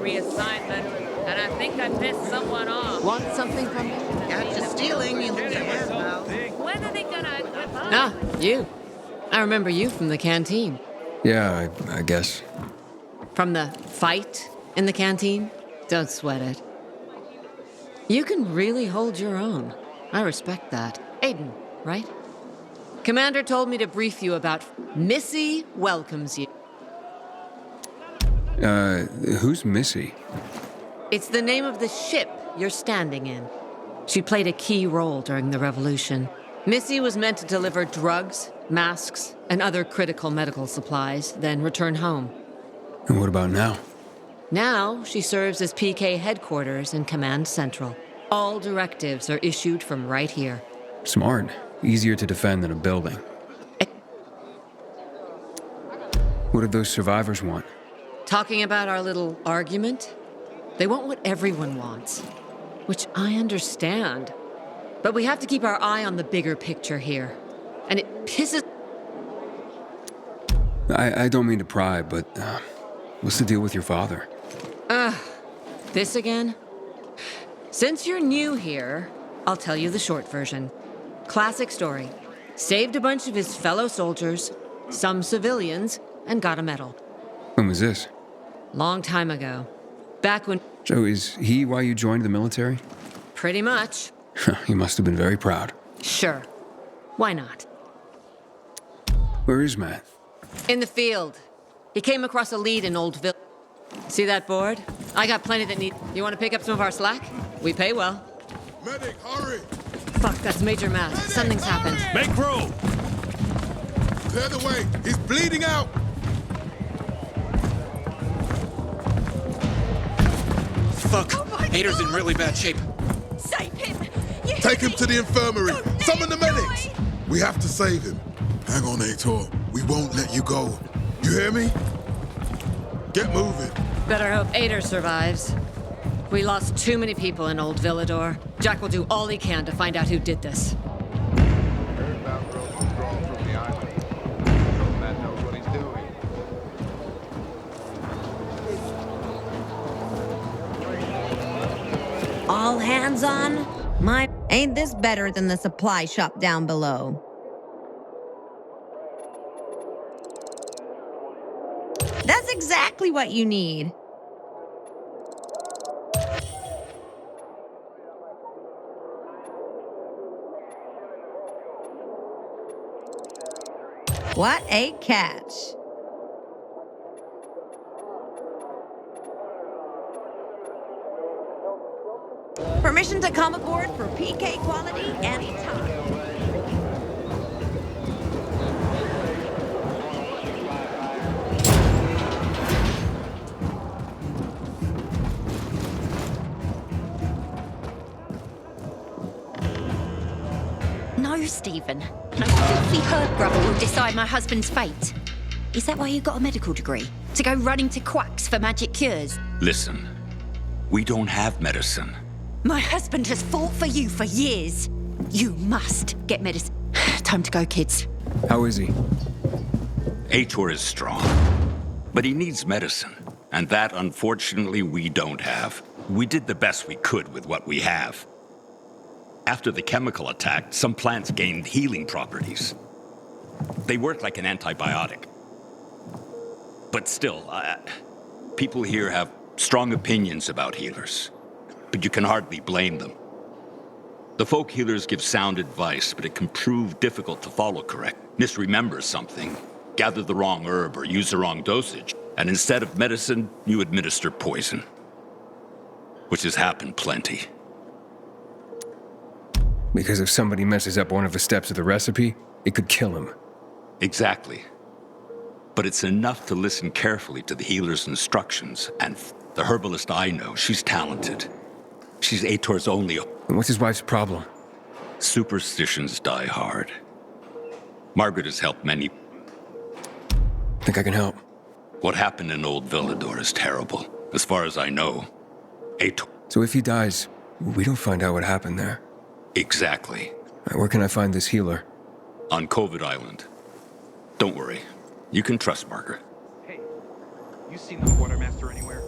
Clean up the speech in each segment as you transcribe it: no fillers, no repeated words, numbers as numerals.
reassignment, and I think I pissed someone off. Want something from me? Got you stealing, you lose your hand, pal. When are they gonna equip us? Ah, you. I remember you from the canteen. Yeah, I guess. From the fight in the canteen? Don't sweat it. You can really hold your own. I respect that. Aiden, right? Commander told me to brief you about Missy welcomes you. Who's Missy? It's the name of the ship you're standing in. She played a key role during the revolution. Missy was meant to deliver drugs, masks, and other critical medical supplies, then return home. And what about now? Now, she serves as PK headquarters in Command Central. All directives are issued from right here. Smart. Easier to defend than a building. What did those survivors want? Talking about our little argument? They want what everyone wants, which I understand. But we have to keep our eye on the bigger picture here. And it pisses... I don't mean to pry, but what's the deal with your father? This again? Since you're new here, I'll tell you the short version. Classic story. Saved a bunch of his fellow soldiers, some civilians, and got a medal. When was this? Long time ago. Back when... So is he why you joined the military? Pretty much. He must have been very proud. Sure. Why not? Where is Matt? In the field. He came across a lead in Old Villedor. See that board? I got plenty that need... You want to pick up some of our slack? We pay well. Medic, hurry! Fuck, that's Major Matt. Medic, Something's hurry! happened. Make room! Clear the way! He's bleeding out! Fuck! Hader's in really bad shape. Save him! Take him to the infirmary! Summon the medics! We have to save him. Hang on, Aitor. We won't let you go. You hear me? Get moving. Better hope Aiden survives. We lost too many people in Old Villedor. Jack will do all he can to find out who did this. All hands on? Ain't this better than the supply shop down below? That's exactly what you need. What a catch. Permission to come aboard for PK quality anytime. No, Stephen. No filthy herd brother will decide my husband's fate. Is that why you got a medical degree? To go running to quacks for magic cures? Listen, we don't have medicine. My husband has fought for you for years. You must get medicine. Time to go, kids. How is he? Aitor is strong, but he needs medicine. And that, unfortunately, we don't have. We did the best we could with what we have. After the chemical attack, some plants gained healing properties. They work like an antibiotic. But still, people here have strong opinions about healers. But you can hardly blame them. The folk healers give sound advice, but it can prove difficult to follow correct. Misremember something, gather the wrong herb, or use the wrong dosage, and instead of medicine, you administer poison. Which has happened plenty. Because if somebody messes up one of the steps of the recipe, it could kill him. Exactly. But it's enough to listen carefully to the healer's instructions, and the herbalist I know, she's talented. She's Aitor's only... And what's his wife's problem? Superstitions die hard. Margaret has helped many. Think I can help? What happened in Old Villedor is terrible. As far as I know, Aitor... So if he dies, we don't find out what happened there. Exactly. Where can I find this healer? On COVID Island. Don't worry. You can trust Margaret. Hey, you seen the quartermaster anywhere?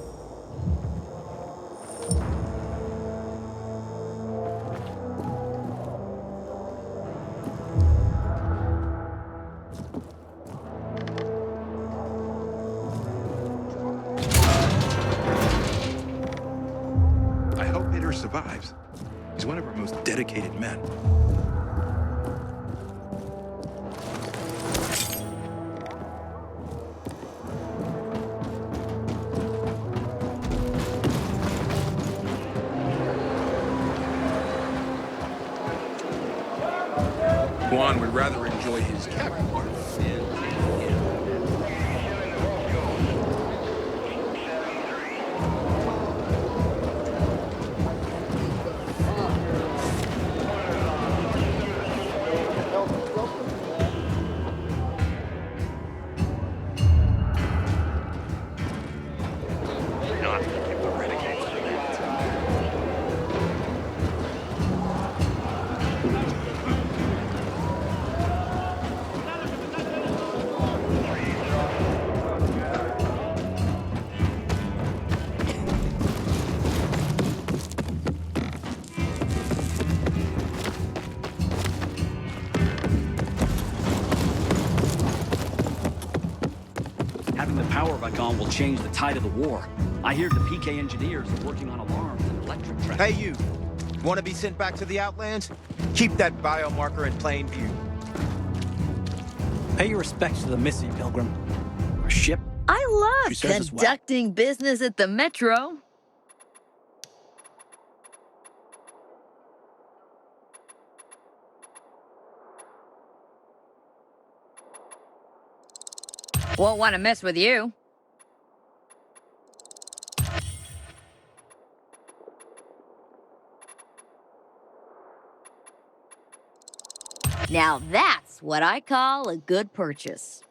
survives. He's one of our most dedicated men. Juan would rather enjoy his cabin part. Having the power back on will change the tide of the war. I hear the PK engineers are working on alarms and electric traps. Hey, you. Want to be sent back to the Outlands? Keep that biomarker in plain view. Pay your respects to the missing pilgrim. Our ship. I She love serves us well. conducting business at the Metro. Won't want to mess with you. Now that's what I call a good purchase.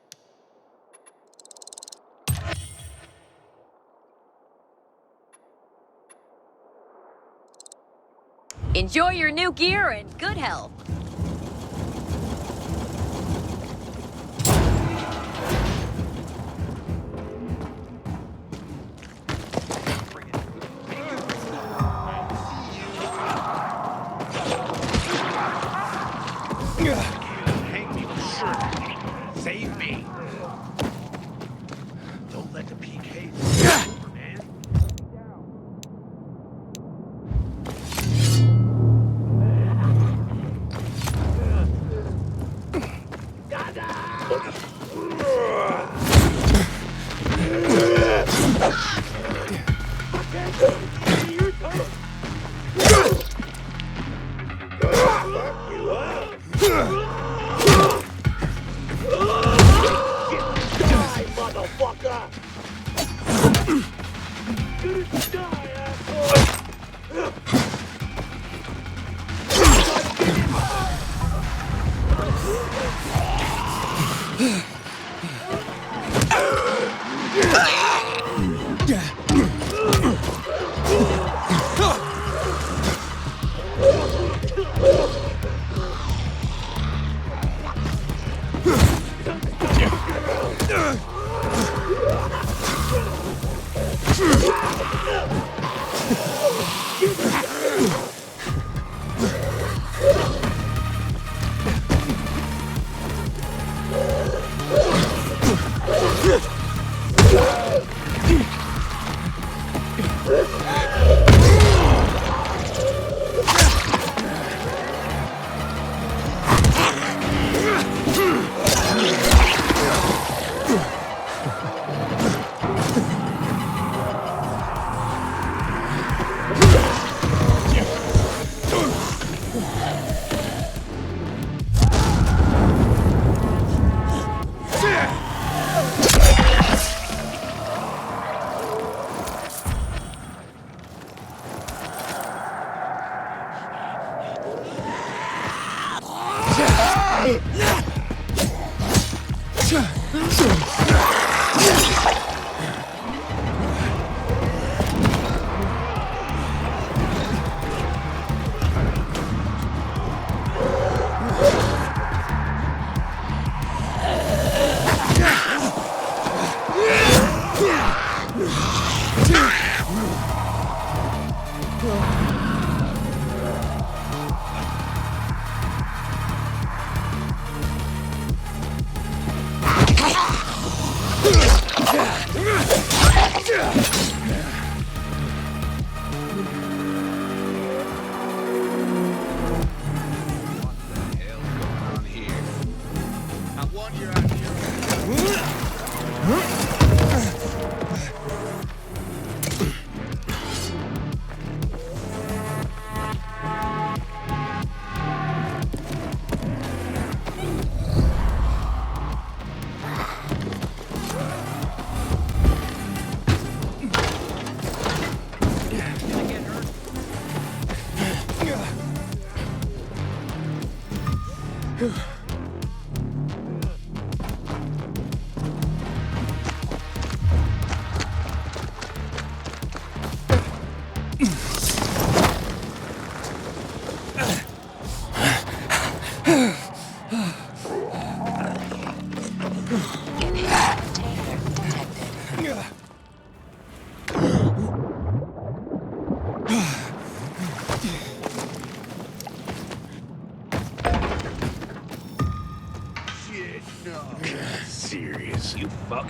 Enjoy your new gear and good health. Hang me for sure. Save me. Don't let the PK over, man.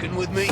messing with me?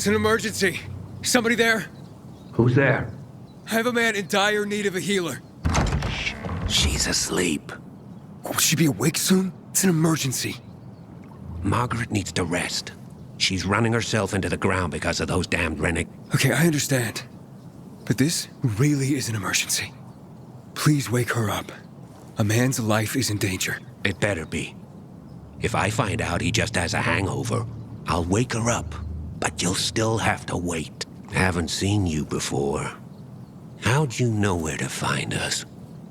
It's an emergency. Somebody there? Who's there? I have a man in dire need of a healer. She's asleep. Will she be awake soon? It's an emergency. Margaret needs to rest. She's running herself into the ground because of those damned renegades. Okay, I understand. But this really is an emergency. Please wake her up. A man's life is in danger. It better be. If I find out he just has a hangover, I'll wake her up. But you'll still have to wait. Haven't seen you before. How'd you know where to find us?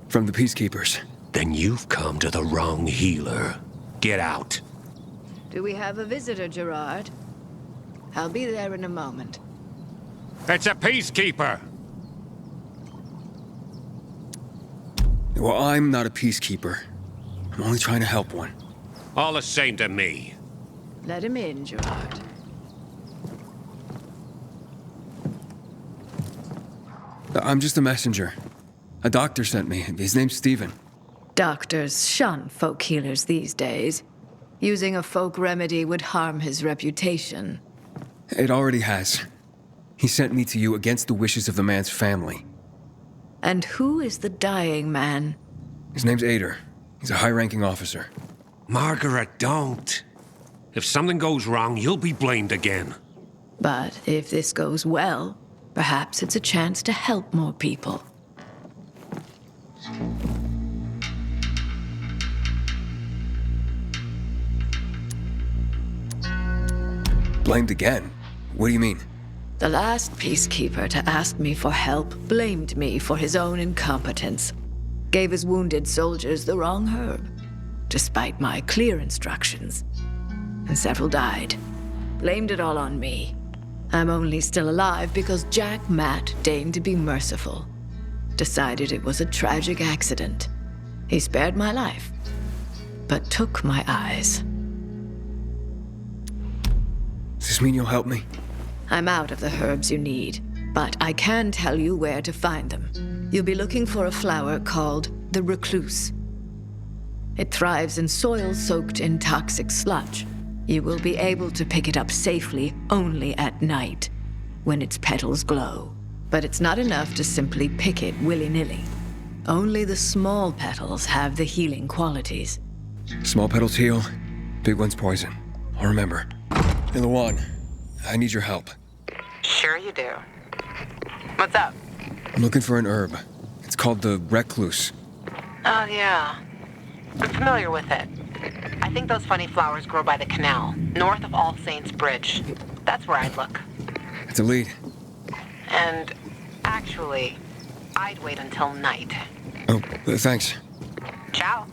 From the Peacekeepers. Then you've come to the wrong healer. Get out. Do we have a visitor, Gerard? I'll be there in a moment. It's a peacekeeper. Well, I'm not a peacekeeper. I'm only trying to help one. All the same to me. Let him in, Gerard. I'm just a messenger. A doctor sent me. His name's Stephen. Doctors shun folk healers these days. Using a folk remedy would harm his reputation. It already has. He sent me to you against the wishes of the man's family. And who is the dying man? His name's Aiden. He's a high-ranking officer. Margaret, don't. If something goes wrong, you'll be blamed again. But if this goes well, perhaps it's a chance to help more people. Blamed again? What do you mean? The last peacekeeper to ask me for help blamed me for his own incompetence. Gave his wounded soldiers the wrong herb, despite my clear instructions. And several died. Blamed it all on me. I'm only still alive because Jack Matt deigned to be merciful. Decided it was a tragic accident. He spared my life, but took my eyes. Does this mean you'll help me? I'm out of the herbs you need, but I can tell you where to find them. You'll be looking for a flower called the recluse. It thrives in soil soaked in toxic sludge. You will be able to pick it up safely only at night, when its petals glow. But it's not enough to simply pick it willy-nilly. Only the small petals have the healing qualities. Small petals heal, big ones poison. I'll remember. And Lawan, I need your help. Sure you do. What's up? I'm looking for an herb. It's called the recluse. Oh, yeah. I'm familiar with it. I think those funny flowers grow by the canal, north of All Saints Bridge. That's where I'd look. It's a lead. And actually, I'd wait until night. Oh, thanks. Ciao.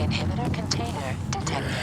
Inhibitor container detected.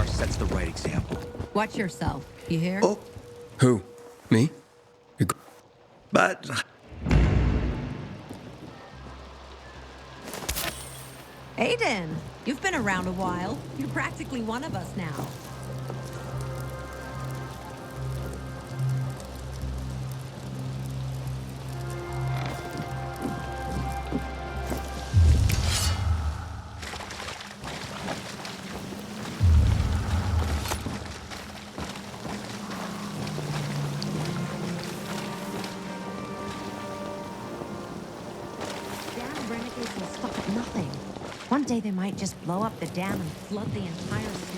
Sets the right example. Watch yourself, you hear? Oh. Who? Me? But Aiden, you've been around a while. You're practically one of us now. One day they might just blow up the dam and flood the entire city.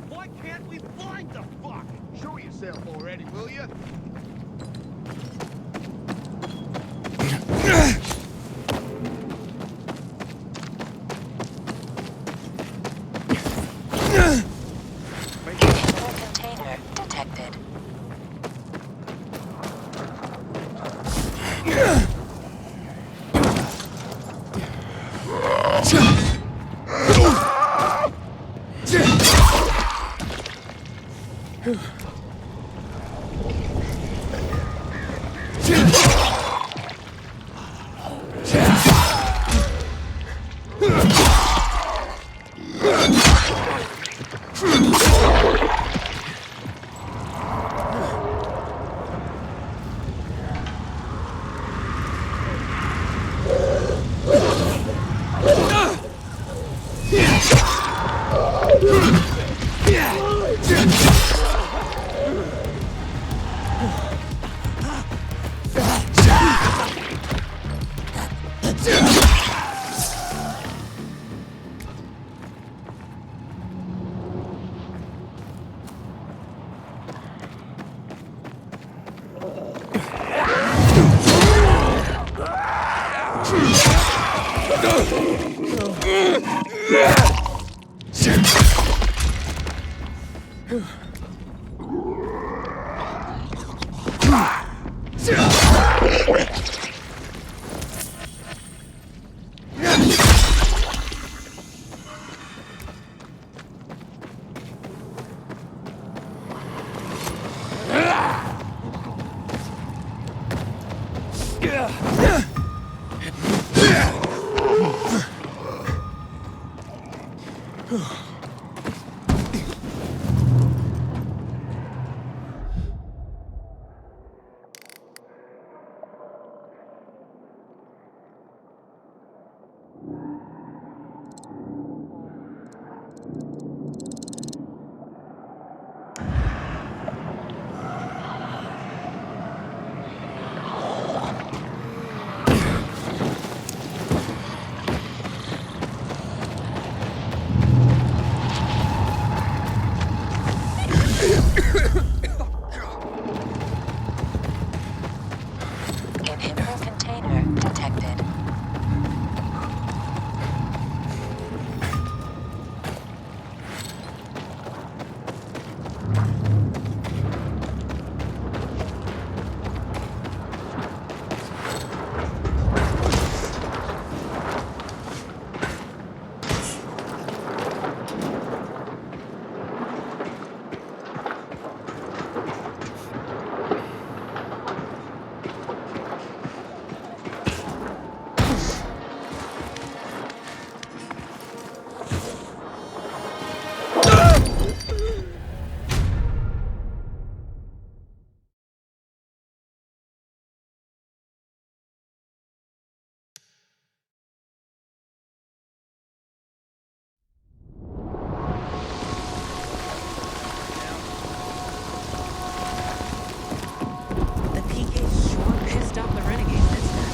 Why can't we find the fuck? Show yourself already, will you? Inhibitor container detected. The PK's sure pissed off the renegade this time.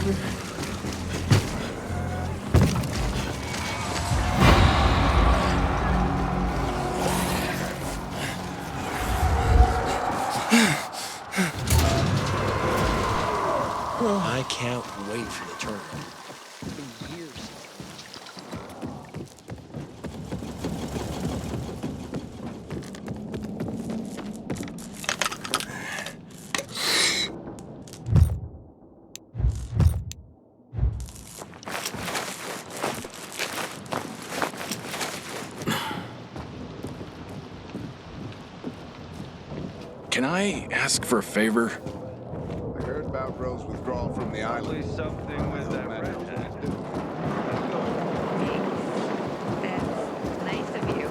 I can't wait for the tournament. It's been years. Can I ask for a favor? I heard about Rose withdrawal from the island. Something with that redhead. Nice of you.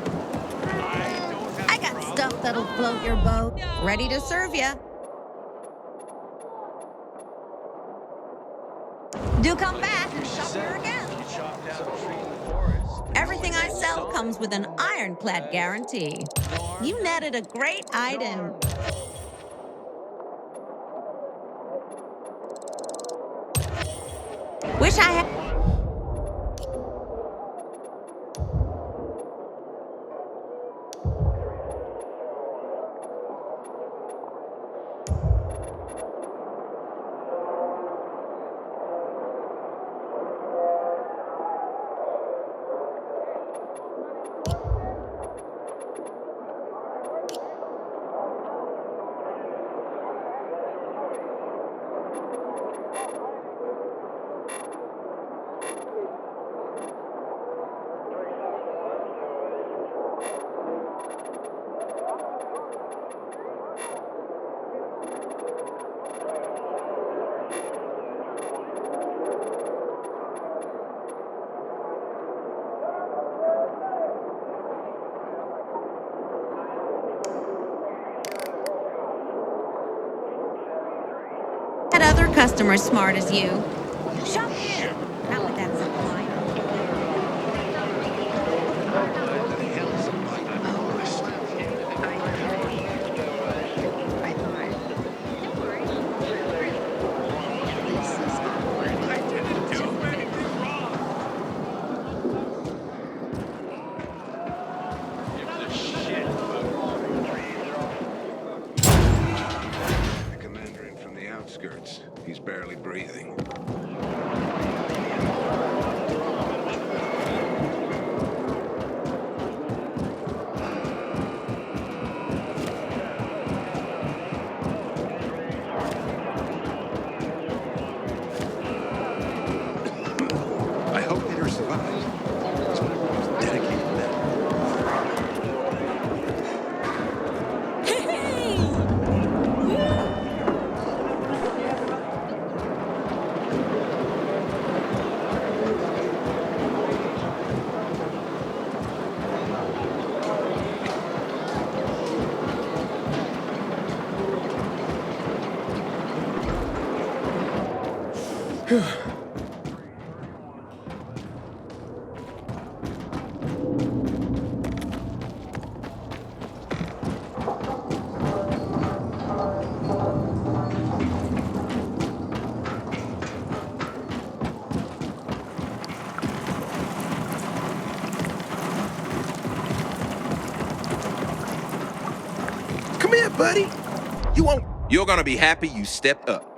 I got stuff that'll float your boat. Ready to serve ya. Do come back and shop here again. Everything I sell comes with an ironclad guarantee. You netted a great item. Wish I had... other customers smart as you. Shop here. Not with that supply. The commander in from the outskirts. He's barely breathing. I hope Peter survives. He's one of the most dedicated men. Come here, buddy. You're gonna be happy you stepped up.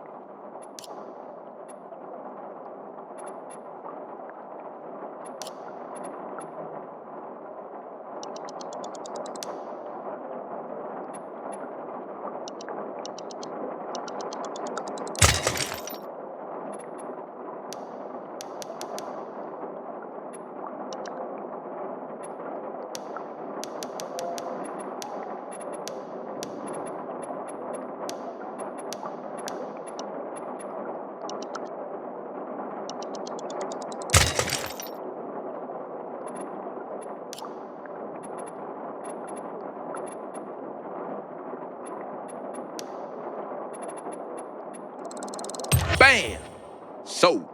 Bam! Sold.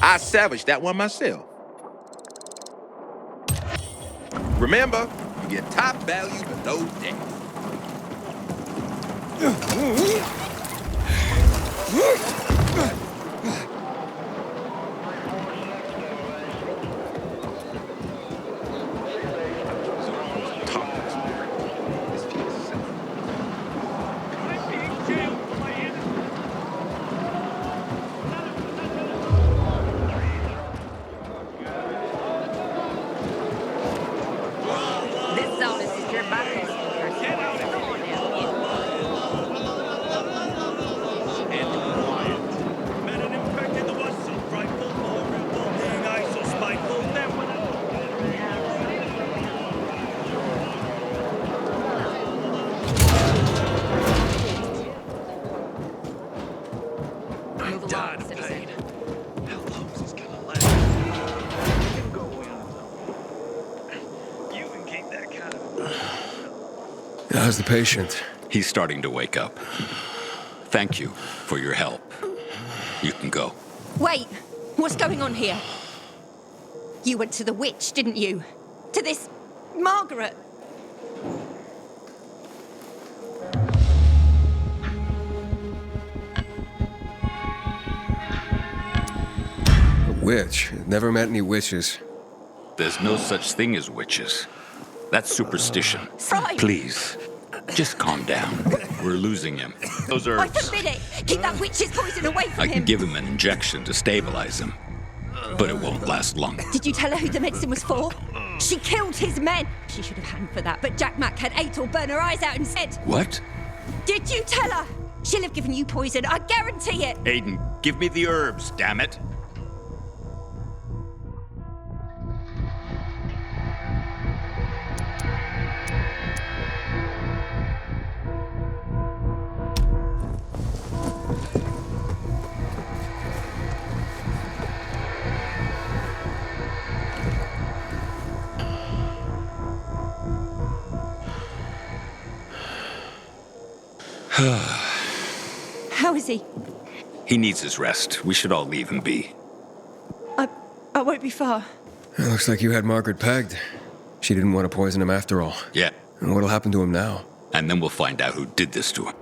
I salvaged that one myself. Remember, you get top value but no debt. This zone is secure by the speakers. Come on now. I'm dying of pain. How long is this gonna last? You can go in. You can keep that kind of... How's the patient? He's starting to wake up. Thank you for your help. You can go. Wait, what's going on here? You went to the witch, didn't you? To this Margaret. A witch? Never met any witches. There's no such thing as witches. That's superstition. Right. Please, just calm down. We're losing him. Those I herbs. forbid it! Keep that witch's poison away from I him! can give him an injection to stabilize him, but it won't last long. Did you tell her who the medicine was for? She killed his men! She should have hanged for that, but Jack Mack had Aitor burn her eyes out instead! What? Did you tell her? She'll have given you poison, I guarantee it! Aiden, give me the herbs, damn it. How is he? He needs his rest. We should all leave him be. I won't be far. It looks like you had Margaret pegged. She didn't want to poison him after all. Yeah. And what'll happen to him now? And then we'll find out who did this to him.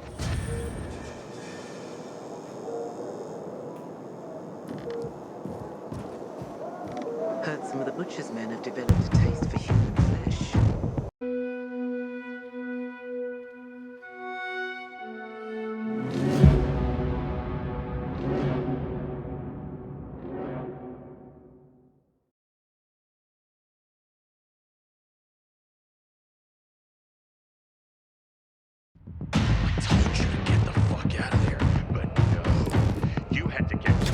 Heard some of the butcher's men have developed a taste for human flesh. I told you to get the fuck out of there, but no. You had to get to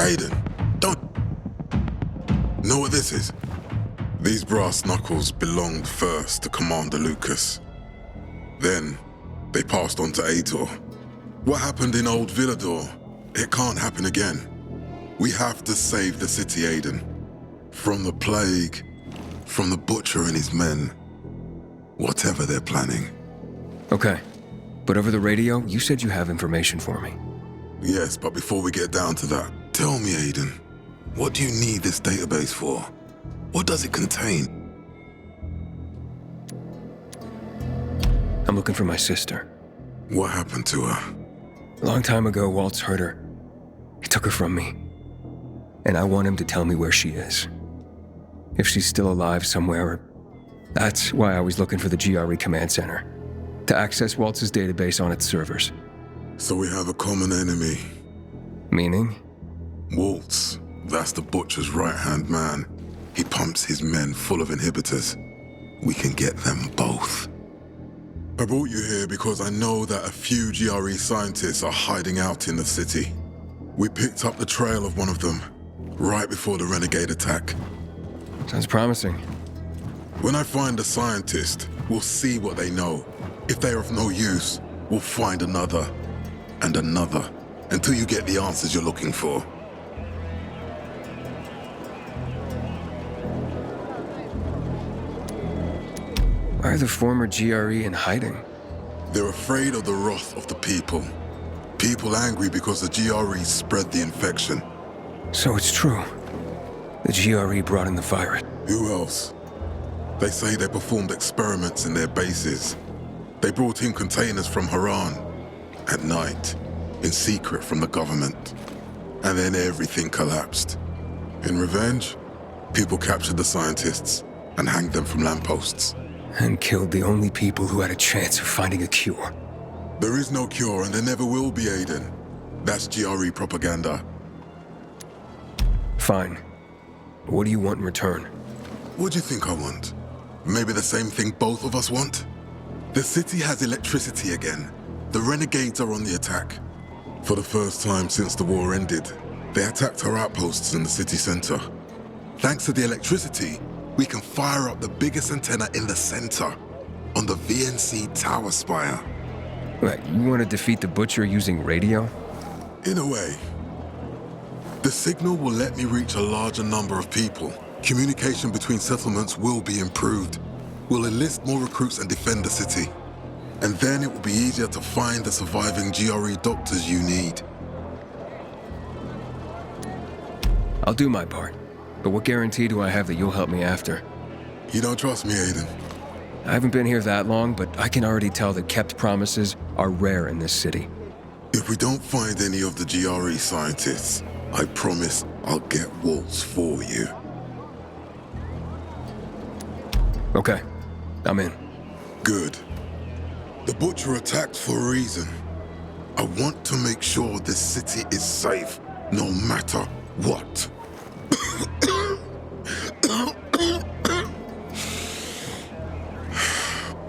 Aiden, don't... Know what this is? These brass knuckles belonged first to Commander Lucas. Then, they passed on to Aitor. What happened in Old Villedor, it can't happen again. We have to save the city, Aiden. From the plague, from the butcher and his men. Whatever they're planning. Okay. But over the radio, you said you have information for me. Yes, but before we get down to that, tell me, Aiden, what do you need this database for? What does it contain? I'm looking for my sister. What happened to her? A long time ago, Waltz hurt her. He took her from me. And I want him to tell me where she is. If she's still alive somewhere. That's why I was looking for the GRE command center. To access Waltz's database on its servers. So we have a common enemy. Meaning? Waltz. That's the butcher's right-hand man. He pumps his men full of inhibitors. We can get them both. I brought you here because I know that a few GRE scientists are hiding out in the city. We picked up the trail of one of them. right before the renegade attack. Sounds promising. When I find a scientist, we'll see what they know. If they are of no use, we'll find another, and another, until you get the answers you're looking for. Why are the former GRE in hiding? They're afraid of the wrath of the people. People angry because the GRE spread the infection. So it's true. The GRE brought in the virus. Who else? They say they performed experiments in their bases. They brought in containers from Haran at night, in secret from the government. And then everything collapsed. In revenge, people captured the scientists and hanged them from lampposts. And killed the only people who had a chance of finding a cure. There is no cure and there never will be, Aiden. That's GRE propaganda. Fine. What do you want in return? What do you think I want? Maybe the same thing both of us want? The city has electricity again. The renegades are on the attack. For the first time since the war ended, they attacked our outposts in the city center. Thanks to the electricity, we can fire up the biggest antenna in the center, on the VNC tower spire. What, you want to defeat the Butcher using radio? In a way. The signal will let me reach a larger number of people. Communication between settlements will be improved. We'll enlist more recruits and defend the city. And then it will be easier to find the surviving GRE doctors you need. I'll do my part. But what guarantee do I have that you'll help me after? You don't trust me, Aiden? I haven't been here that long, but I can already tell that kept promises are rare in this city. If we don't find any of the GRE scientists, I promise I'll get Waltz for you. Okay, I'm in. Good. The Butcher attacked for a reason. I want to make sure this city is safe, no matter what.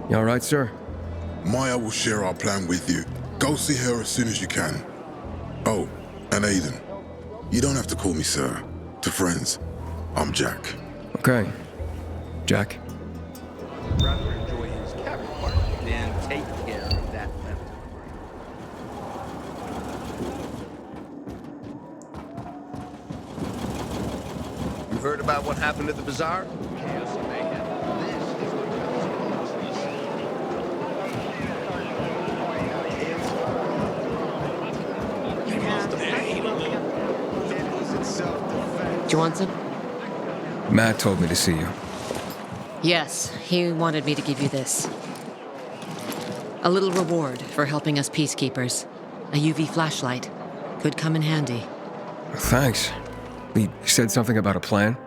You all right, sir? Maya will share our plan with you. Go see her as soon as you can. Oh, and Aiden. You don't have to call me sir. To friends, I'm Jack. Okay. Jack. Rather enjoy his cabin part than take care of that left. You heard about what happened at the bazaar? Chaos and mayhem. This is what Do you want some? Matt told me to see you. Yes, he wanted me to give you this. A little reward for helping us peacekeepers. A UV flashlight. Could come in handy. Thanks. He said something about a plan?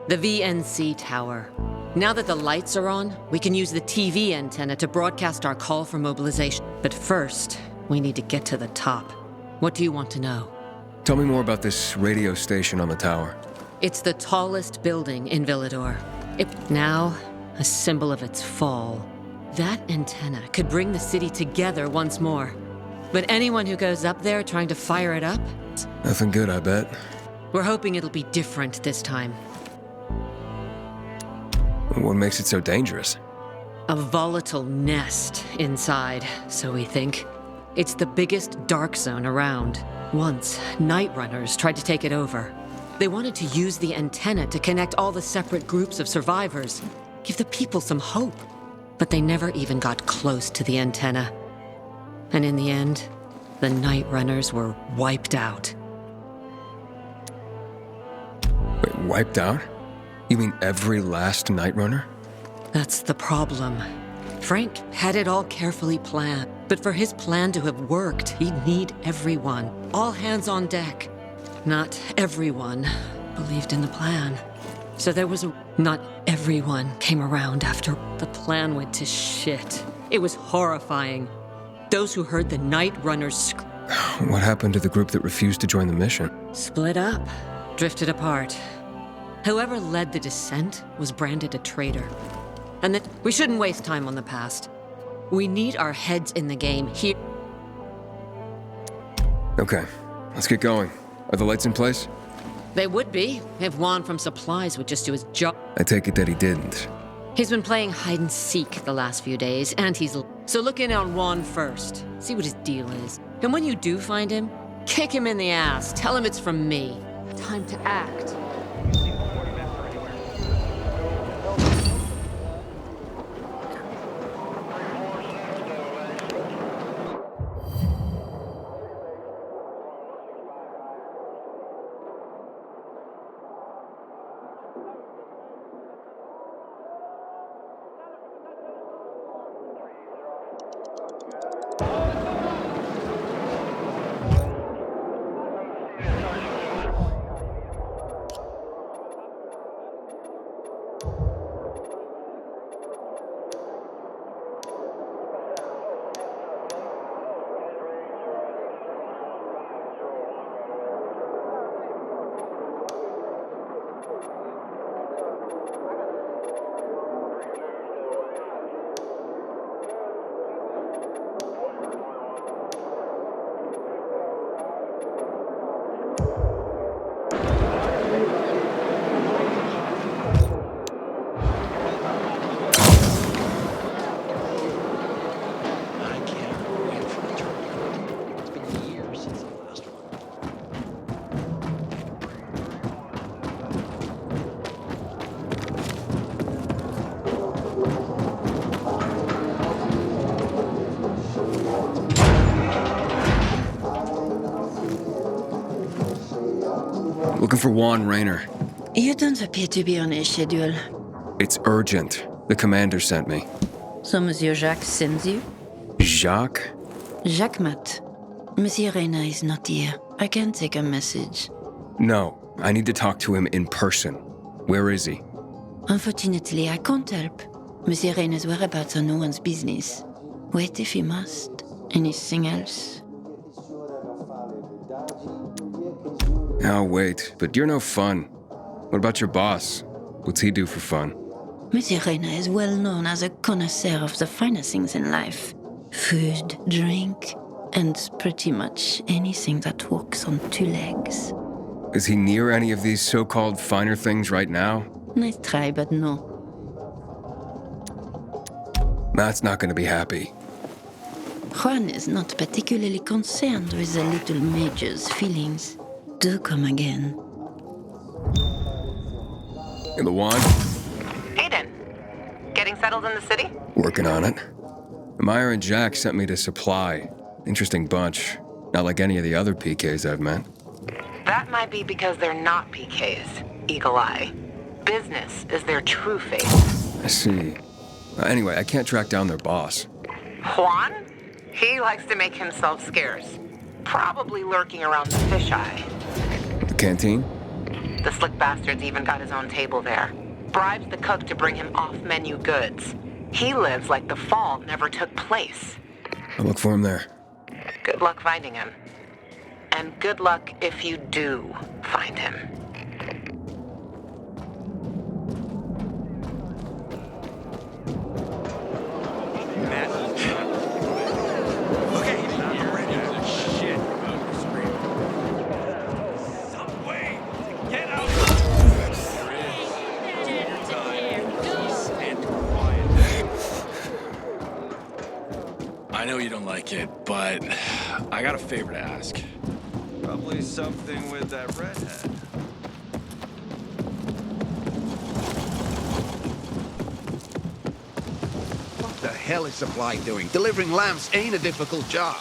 The VNC tower. Now that the lights are on, we can use the TV antenna to broadcast our call for mobilization. But first, we need to get to the top. What do you want to know? Tell me more about this radio station on the tower. It's the tallest building in Villedor. Now, a symbol of its fall. That antenna could bring the city together once more. But anyone who goes up there trying to fire it up? Nothing good, I bet. We're hoping it'll be different this time. What makes it so dangerous? A volatile nest inside, so we think. It's the biggest dark zone around. Once, night runners tried to take it over. They wanted to use the antenna to connect all the separate groups of survivors, give the people some hope. But they never even got close to the antenna. And in the end, the night runners were wiped out. Wait, wiped out? You mean every last night runner? That's the problem. Frank had it all carefully planned. But for his plan to have worked, he'd need everyone. All hands on deck. Not everyone believed in the plan. So there was not everyone came around after the plan went to shit. It was horrifying. Those who heard the night runners What happened to the group that refused to join the mission? split up, drifted apart. Whoever led the descent was branded a traitor. And that we shouldn't waste time on the past. We need our heads in the game here. Okay, let's get going. Are the lights in place? They would be, if Juan from Supplies would just do his job. I take it that he didn't. He's been playing hide and seek the last few days, and he's... So look in on Juan first. See what his deal is. And when you do find him, kick him in the ass. Tell him it's from me. Time to act. Looking for Juan Rayner. You don't appear to be on a schedule. It's urgent. The commander sent me. So Monsieur Jacques sends you? Jacques? Jacques Mat. Monsieur Rayner is not here. I can take a message. No, I need to talk to him in person. Where is he? Unfortunately, I can't help. Monsieur Rayner's whereabouts are no one's business. Wait if you must. Anything else? I'll wait, but you're no fun. What about your boss? What's he do for fun? Monsieur Rayner is well known as a connoisseur of the finer things in life. Food, drink, and pretty much anything that walks on two legs. Is he near any of these so-called finer things right now? Nice try, but no. Matt's not gonna be happy. Juan is not particularly concerned with the little major's feelings. Do come again. In the wand? Aiden, getting settled in the city? Working on it. Meyer and Jack sent me to Supply. Interesting bunch. Not like any of the other PKs I've met. That might be because they're not PKs, Eagle Eye. Business is their true face. I see. Anyway, I can't track down their boss. Juan? He likes to make himself scarce. Probably lurking around the fisheye. The canteen? The slick bastard's even got his own table there. Bribes the cook to bring him off-menu goods. He lives like the fall never took place. I'll look for him there. Good luck finding him. And good luck if you do find him. I know you don't like it, but I got a favor to ask. Probably something with that redhead. What the hell is Supply doing? Delivering lamps ain't a difficult job.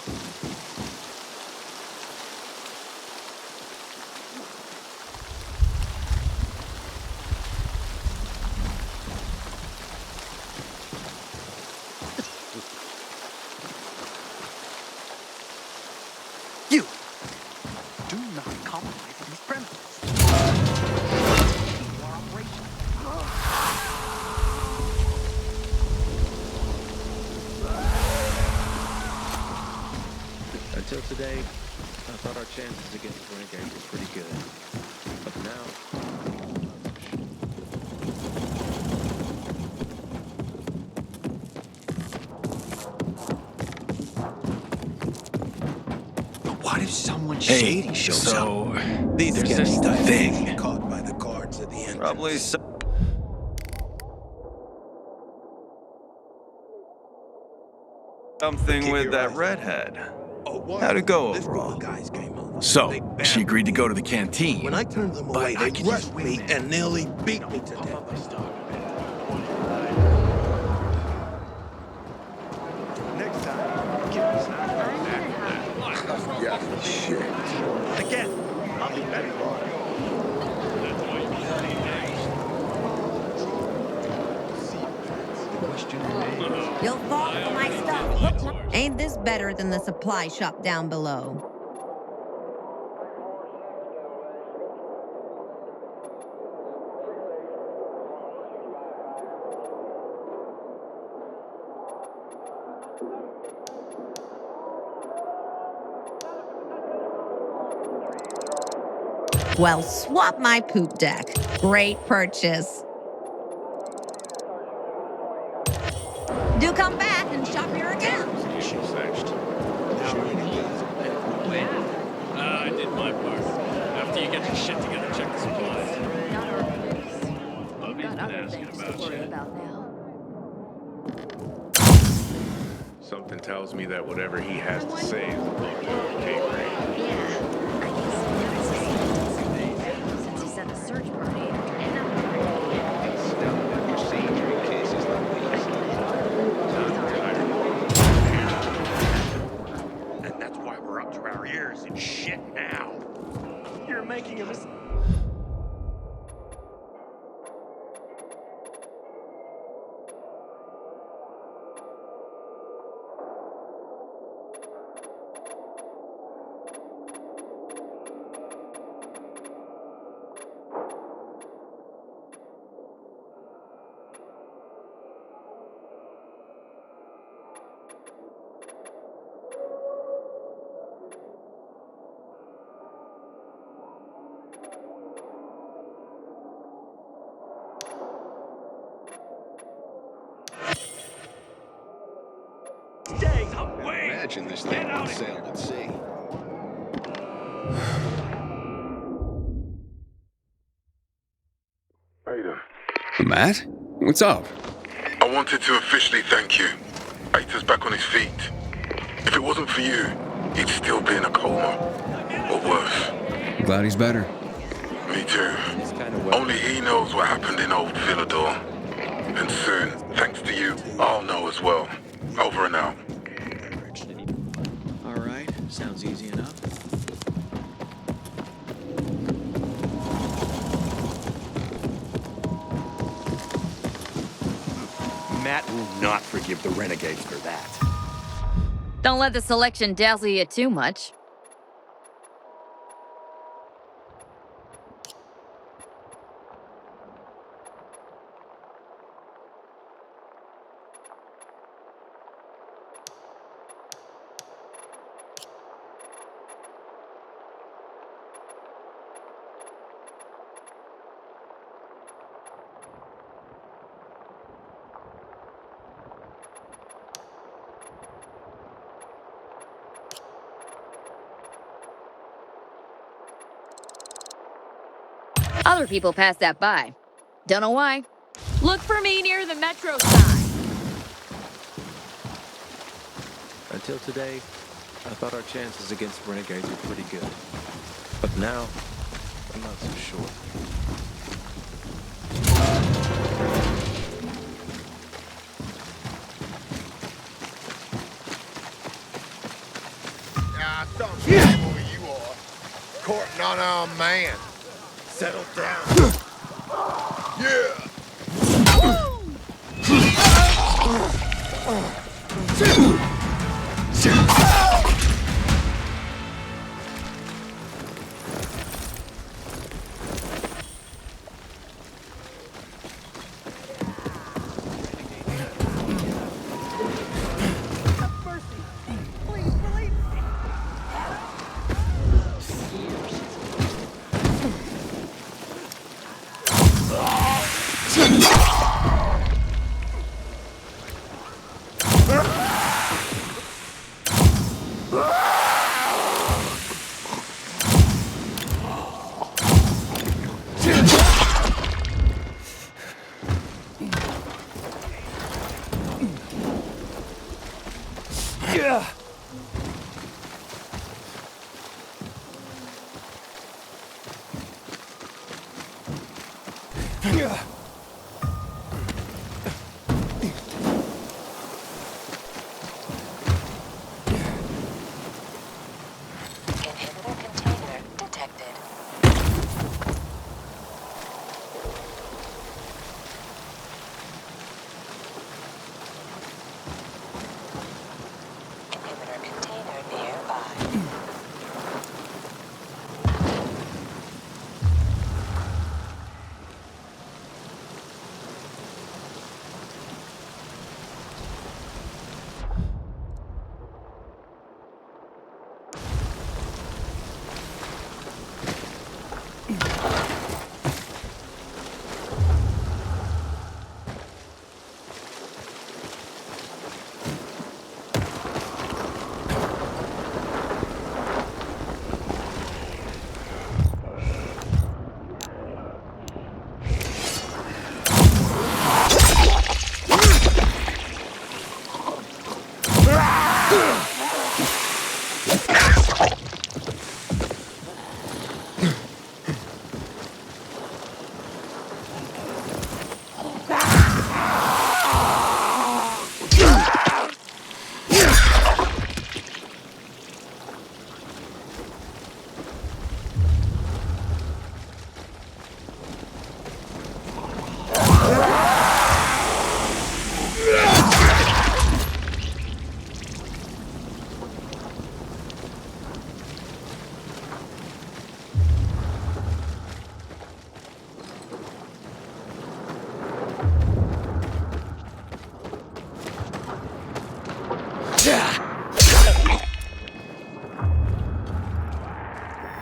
You! Do not compromise these premises. Your operation. Until today, I thought our chances against Renegade were pretty good. But now... What if someone shady shows up? These There's sketchy this types thing. get caught by the guards at the end. Probably something with that redhead. How'd it go overall? So, she agreed to go to the canteen. When I turned them away, they rushed me and nearly beat me to death. Next time, give me some. Yeah, shit. Again, I'll be better. You'll fall for my stuff. Ain't this better than the supply shop down below? Well, swap my poop deck. Great purchase. Do come back and shop your account. Issue fixed. I did my part. After you get your shit together, check the supplies. Bubby's been asking about you. Something tells me that whatever he has to say is about to okay, Since he set the search party. And that's why we're up to our ears in shit now. You're making a mistake. Imagine this thing would sail at sea. Aiden, Matt? What's up? I wanted to officially thank you. Aiden's back on his feet. If it wasn't for you, he'd still be in a coma. Or worse. Glad he's better. Me too. Only he knows what happened in Old Villedor. And soon, thanks to you, I'll know as well. Over and out. All right, sounds easy enough. Matt will not forgive the renegades for that. Don't let the selection dazzle you too much. Other people pass that by. Don't know why. Look for me near the metro sign. Until today, I thought our chances against renegades were pretty good. But now, I'm not so sure. I don't care who you are. Courting on our man. Settle down. Yeah.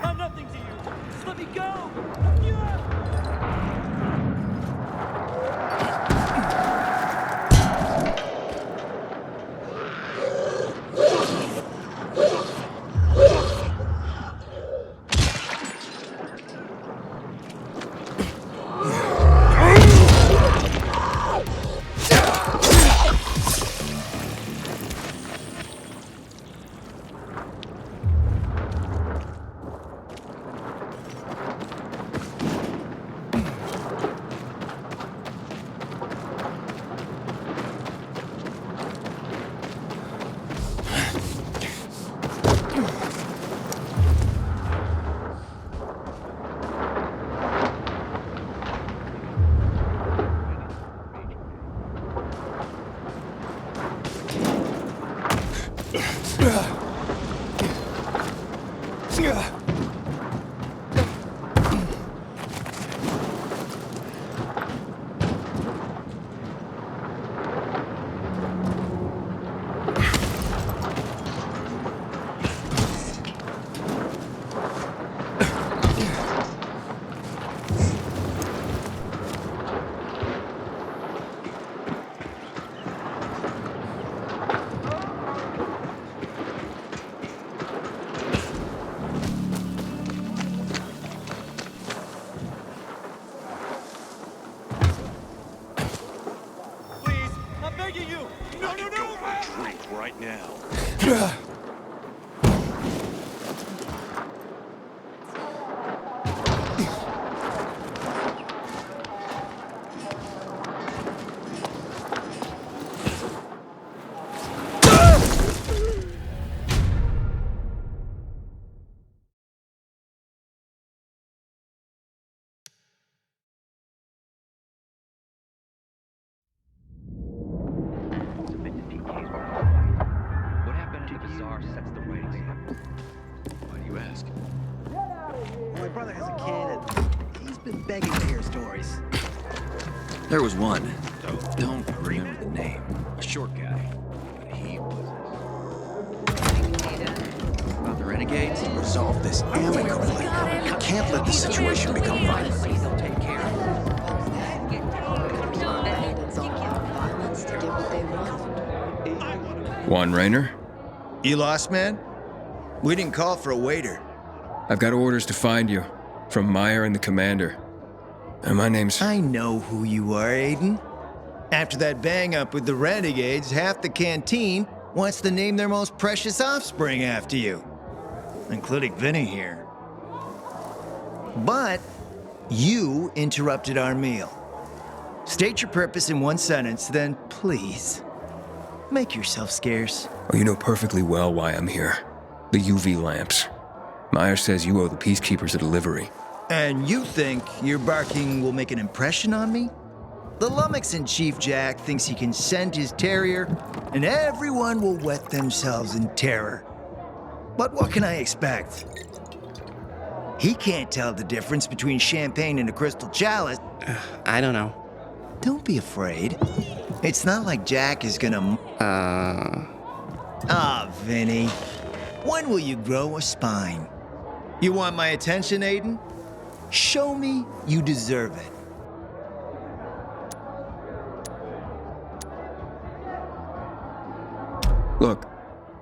I'm nothing to you. Just let me go. Right now. What happened in the bazaar sets the right example. Why do you ask? My brother has a kid, and he's been begging to hear stories. There was one. Don't remember the name. A short guy. But he was. About the renegades? Resolve this amicably. We can't let the situation become violent. They'll take care of it. Juan Raynor? You lost, man? We didn't call for a waiter. I've got orders to find you. From Meyer and the commander. And my name's... I know who you are, Aiden. After that bang-up with the renegades, half the canteen wants to name their most precious offspring after you. Including Vinny here. But You interrupted our meal. State your purpose in one sentence, then please, make yourself scarce. Oh, you know perfectly well why I'm here. The UV lamps. Meyer says you owe the Peacekeepers a delivery. And you think your barking will make an impression on me? The Lummox-in-Chief Jack thinks he can send his terrier, and everyone will wet themselves in terror. But what can I expect? He can't tell the difference between champagne and a crystal chalice. I don't know. Don't be afraid. It's not like Jack is gonna... Vinny. When will you grow a spine? You want my attention, Aiden? Show me you deserve it. Look,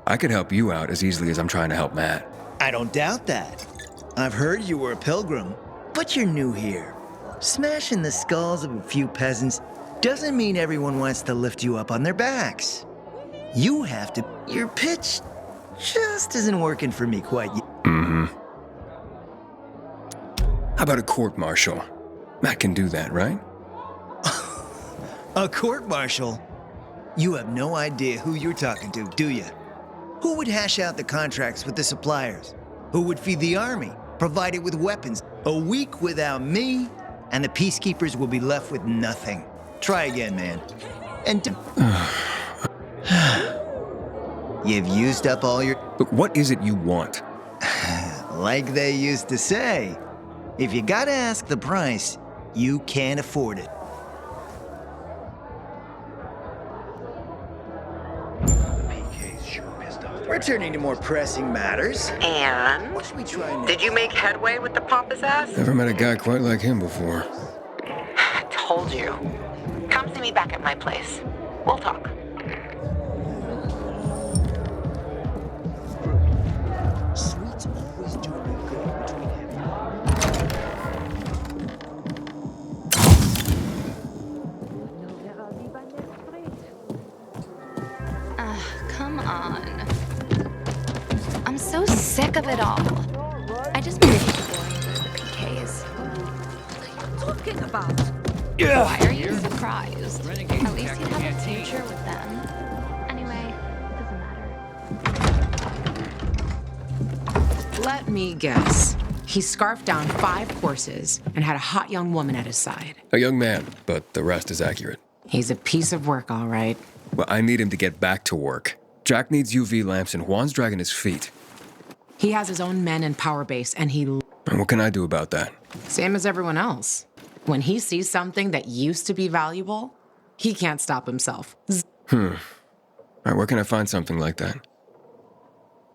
I could help you out as easily as I'm trying to help Matt. I don't doubt that. I've heard you were a pilgrim, but you're new here. Smashing the skulls of a few peasants doesn't mean everyone wants to lift you up on their backs. You have to... Your pitch just isn't working for me quite yet. Mm-hmm. How about a court-martial? Matt can do that, right? A court-martial? You have no idea who you're talking to, do you? Who would hash out the contracts with the suppliers? Who would feed the army, provide it with weapons? A week without me, and the Peacekeepers will be left with nothing. Try again, man. And you've used up all your... Look, what is it you want? Like they used to say, if you gotta ask the price, you can't afford it. Returning to more pressing matters. And? What should we try next? Did you make headway with the pompous ass? Never met a guy quite like him before. I told you. Come see me back at my place. We'll talk. Sweet's always doing you good between Come on. I'm so sick of it all. I just miss the PKs. What are you talking about? Why are you surprised? At least you'd have a future with them. Anyway, it doesn't matter. Let me guess. He scarfed down 5 horses and had a hot young woman at his side. A young man, but the rest is accurate. He's a piece of work, all right. Well, I need him to get back to work. Jack needs UV lamps and Juan's dragging his feet. He has his own men and power base, and he... And what can I do about that? Same as everyone else. When he sees something that used to be valuable, he can't stop himself. All right, where can I find something like that?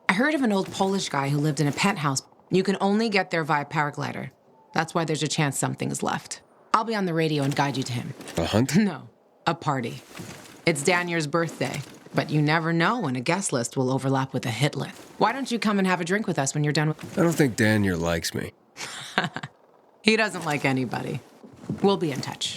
I heard of an old Polish guy who lived in a penthouse. You can only get there via paraglider. That's why there's a chance something is left. I'll be on the radio and guide you to him. A hunt? No, a party. It's Danier's birthday, but you never know when a guest list will overlap with a hit list. Why don't you come and have a drink with us when you're done with... I don't think Danier likes me. He doesn't like anybody. We'll be in touch.